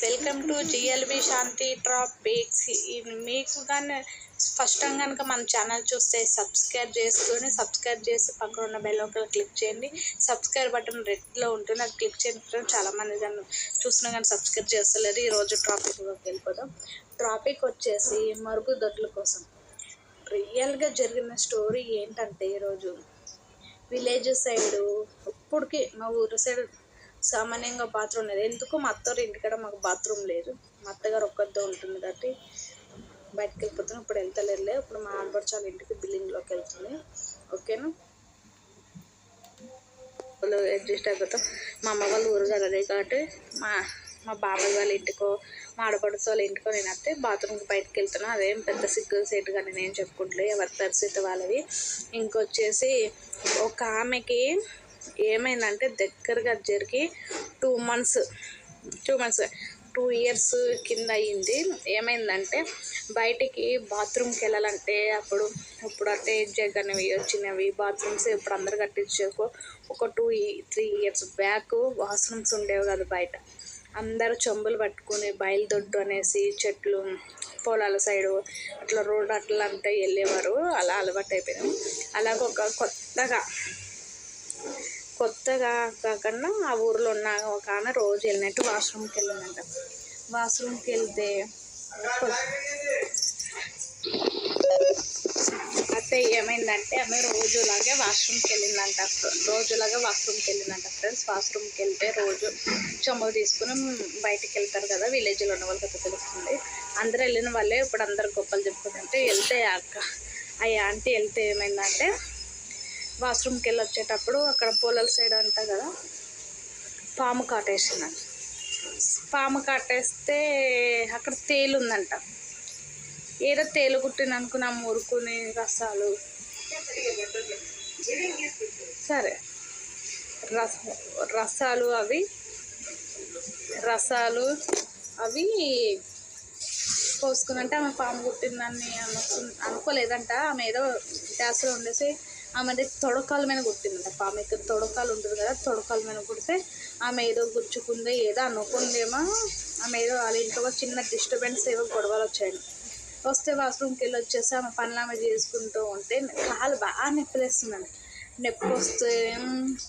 Welcome to GLB Shanti topics. మీకు కానీ first time కనుక మన ఛానల్ చూస్తే సబ్స్క్రైబ్ చేసి పక్కన ఉన్న బెల్ ఐకాన్ క్లిక్ చేయండి. సబ్స్క్రైబ్ బటన్ రెడ్లో ఉంటుంది, అది క్లిక్ చేయడం చాలామంది కానీ చూసినా కానీ సబ్స్క్రైబ్ చేస్తలేదు. ఈరోజు టాపిక్లోకి వెళ్ళిపోదాం. టాపిక్ వచ్చేసి మరుగుదొడ్ల కోసం రియల్గా జరిగిన స్టోరీ ఏంటంటే, ఈరోజు విలేజ్ సైడు ఇప్పటికి మా ఊరు సైడ్ సామాన్యంగా బాత్రూమ్ లేదు. ఎందుకు మా అత్తగారు ఇంటికాడ మాకు బాత్రూమ్ లేదు. మా అత్తగారు ఒక్కరితో ఉంటుంది కాబట్టి బయటకు వెళ్ళిపోతున్నాం. ఇప్పుడు వెళ్తలేరులే, ఇప్పుడు మా ఆడపడుచు వాళ్ళ ఇంటికి బిల్డింగ్లోకి వెళ్తుంది. ఓకేనా, వాళ్ళు అడ్జస్ట్ అయిపోతాం. మా అమ్మ వాళ్ళు ఊరు కలదే కాబట్టి మా బాబాయ్ వాళ్ళ ఇంటికో మా ఆడపడుచు వాళ్ళ ఇంటికో నేను వస్తే బాత్రూమ్కి బయటకు వెళ్తున్నాను. అదేం పెద్ద సిగ్గు సేటుగా నేను చెప్పుకుంటలే, ఎవరి పరిస్థితి వాళ్ళవి. ఇంకొచ్చేసి ఒక ఆమెకి ఏమైందంటే దగ్గరగా జరిగి 2 ఇయర్స్ కింద అయ్యింది. ఏమైందంటే బయటికి బాత్రూమ్కి వెళ్ళాలంటే ఇప్పుడు అంటే జగన్వి వచ్చినవి బాత్రూమ్స్ ఇప్పుడు అందరు కట్టించేకో ఒక 2-3 ఇయర్స్ బ్యాక్ వాష్రూమ్స్ ఉండేవి కదా. బయట అందరూ చెంబులు పట్టుకుని బయలుదొడ్డు అనేసి చెట్లు పొలాల సైడు అట్లా రోడ్డు అట్లా అంతా వెళ్ళేవారు. అలా అలవాటు అయిపోయాం. అలాగే ఒక కొత్తగా కాకుండా ఆ ఊరిలో ఉన్న ఒక ఆమె రోజు వెళ్ళినట్టు వాష్రూమ్కి వెళ్ళిందంట. వాష్రూమ్కి వెళ్తే అయితే ఏమైందంటే ఆమె రోజులాగే వాష్రూమ్కి వెళ్ళిందంట ఫ్రెండ్స్. వాష్రూమ్కి వెళ్తే రోజు చెంబులు తీసుకుని బయటికి వెళ్తారు కదా, విలేజ్లో ఉన్న వాళ్ళకి అయితే తెలుస్తుంది. అందరూ వెళ్ళిన వాళ్ళే ఇప్పుడు అందరు గొప్పలు చెప్పుకుంటుంటే వెళ్తే ఆంటీ వెళ్తే ఏమైందంటే వాష్రూమ్కి వెళ్ళి వచ్చేటప్పుడు అక్కడ పొలాల సైడ్ అంటా కదా పాము కాటేసిందంట. పాము కాటేస్తే అక్కడ తేలు ఉందంట. ఏదో తేలు కుట్టింది అనుకున్నాం. మురుకుని రసాలు సరే రసాలు అవి పోసుకున్నంటే ఆమె పాము కుట్టిందని అనుకోలేదంట. ఆమె ఏదో గ్యాస్లో ఉండేసి ఆమెది తొడకాల మీద కుట్టిందంట. పాము ఇక్కడ తొడకాలు ఉంటుంది కదా, తొడకాల మీద కుడితే ఆమె ఏదో గుచ్చుకుంది ఏదో అనుకుందేమో. ఆమె ఏదో వాళ్ళ ఇంట్లో చిన్న డిస్టర్బెన్స్ ఏవో గొడవలు వస్తే వాష్రూమ్కి వెళ్ళి వచ్చేసి ఆమె పనులు ఆమె చేసుకుంటూ ఉంటే కాలు బాగా నొప్పిలేస్తుందండి. నొప్పి వస్తే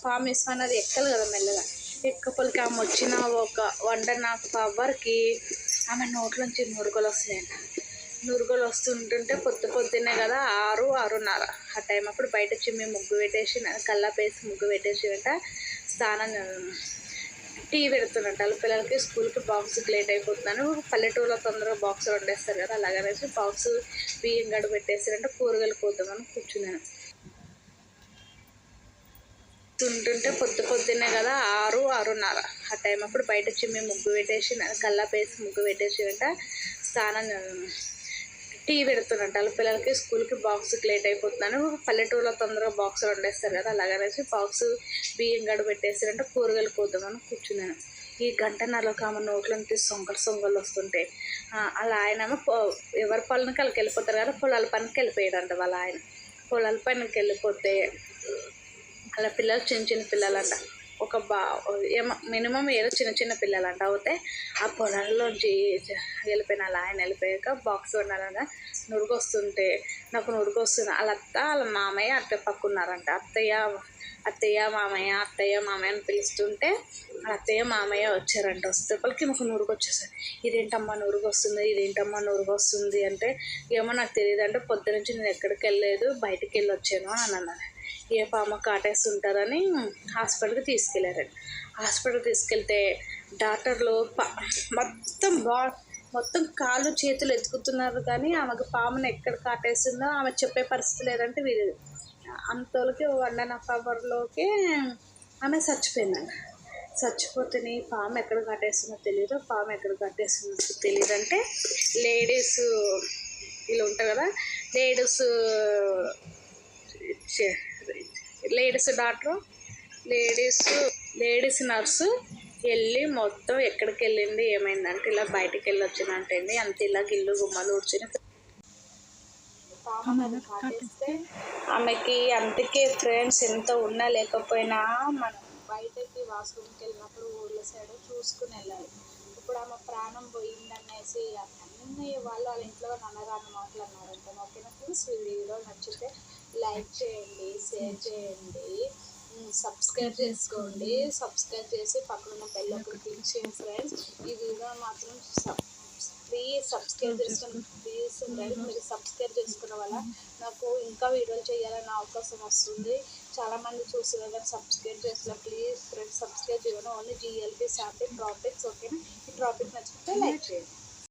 పాము వేసుకున్నది ఎక్కలు కదా మెల్లగా ఎక్కపోలికి ఆమె వచ్చిన ఒక 1.5 అవర్కి ఆమె నోట్లోంచి నురుగలు వస్తున్నాయంట. నురుగలు వస్తుంటుంటే పొద్దున్నే కదా 6-6:30 ఆ టైం అప్పుడు బయట చిమ్మి ముగ్గు పెట్టేసి కల్లాపేసి ముగ్గు పెట్టేసినట్ట స్నానం టీ పెడుతున్నట్టు. వాళ్ళ పిల్లలకి స్కూల్కి బాక్స్కి లేట్ అయిపోతున్నాను. పల్లెటూరులో తొందరగా బాక్స్ వండేస్తారు కదా, అలాగనేసి బాక్స్ బియ్యం గడ్డ పెట్టేసారంటే కూరగాయలు పోతామని కూర్చున్నాను. ఉంటుంటే పొద్దున్నే కదా 6-6:30 ఆ టైం అప్పుడు బయట చిమ్మి ముగ్గు పెట్టేసి కల్లాపేసి ముగ్గు పెట్టేసినట్ట స్నానం టీ పెడుతున్నట్టు. వాళ్ళ పిల్లలకి స్కూల్కి బాక్స్కి లేట్ అయిపోతున్నాను. పల్లెటూరులో తొందరగా బాక్స్ వండేస్తారు కదా, అలాగనేసి బాక్స్ బియ్యం గడ్డ పెట్టేసారంటే కూరగాయలు పోతామని కూర్చున్నాను. ఈ గంటన్నరలోకి ఆమె నోట్లోంచి సొంగలు వస్తుంటే అలా ఆయన ఎవరి పొలానికి వాళ్ళకి వెళ్ళిపోతారు కదా, పొలాల పనికి వెళ్ళిపోయాడంట. వాళ్ళ ఆయన పొలాల పనికి వెళ్ళిపోతే వాళ్ళ పిల్లలు చిన్న పిల్లలంట. మినిమం ఏదో చిన్న పిల్లలంట. అవుతే ఆ పొలంలోంచి వెళ్ళిపోయిన వాళ్ళ ఆయన వెళ్ళిపోయాక బాక్స్ వండాలంట. నురుగు వస్తుంటే నాకు నురుగు వస్తుంది. వాళ్ళ అత్త వాళ్ళ మామయ్య అట్లా పక్కున్నారంట. అత్తయ్య మామయ్య అని పిలుస్తుంటే అత్తయ్య మామయ్య వచ్చారంట. వస్తేపలికి మాకు నురుగు వచ్చేసారు. ఇదేంటమ్మా నురుగు వస్తుంది అంటే ఏమో నాకు తెలియదు అంటే పొద్దునుంచి నేను ఎక్కడికి వెళ్ళలేదు, బయటికి వెళ్ళి వచ్చాను అని అన్నారు. ఏ పాము కాటేస్తుంటారని హాస్పిటల్కి తీసుకెళ్ళారండి. హాస్పిటల్కి తీసుకెళ్తే డాక్టర్లు మొత్తం కాళ్ళు చేతులు ఎత్తుకుతున్నారు కానీ ఆమెకు పామును ఎక్కడ కాటేస్తుందో ఆమె చెప్పే పరిస్థితి లేదంటే వీరు అంతలోకి 1.5 అవర్లోకి ఆమె చచ్చిపోయిందండి. చచ్చిపోతేనే పాము ఎక్కడ కట్టేస్తుందో తెలియదు అంటే లేడీస్ వీళ్ళు ఉంటారు కదా, లేడీస్ డాక్టరు లేడీస్ నర్సు వెళ్ళి మొత్తం ఎక్కడికి వెళ్ళింది ఏమైందంటే ఇలా బయటికి వెళ్ళి వచ్చిందంటే అంత ఇలా గిల్లు గుమ్మలు ఊడ్చిన ఆమెకి. అందుకే ఫ్రెండ్స్ ఎంత ఉన్నా లేకపోయినా మనం బయటకి వాష్రూమ్కి వెళ్ళినప్పుడు ఊళ్ళ సైడ్ చూసుకుని వెళ్ళాలి. ఇప్పుడు ఆమె ప్రాణం పోయిందనేసి అన్నీ వాళ్ళ ఇంట్లో అన్నగారిని మాట్లాడినారంట. ఓకేనా ఫ్రెండ్స్, ఈ వీడియో నచ్చితే లైక్ చేయండి, షేర్ చేయండి, సబ్స్క్రైబ్ చేసుకోండి. సబ్స్క్రైబ్ చేసి పక్కన బెల్ ఒకటి క్లిక్ చేయండి ఫ్రెండ్స్. ఈ వీడియో మాత్రం ప్లీజ్ సబ్స్క్రైబ్ చేసుకుని ప్లీజ్ ఫ్రెండ్స్. మీరు సబ్స్క్రైబ్ చేసుకున్న వల్ల నాకు ఇంకా వీడియోలు చేయాలని అవకాశం వస్తుంది. చాలామంది చూస్తున్నారు కానీ సబ్స్క్రైబ్ చేస్తున్నారు. ప్లీజ్ ఫ్రెండ్స్ సబ్స్క్రైబ్ చేయండి. ఓన్లీ GLP శాంతి టాపిక్స్. ఓకేనా, ఈ టాపిక్ నచ్చితే లైక్ చేయండి.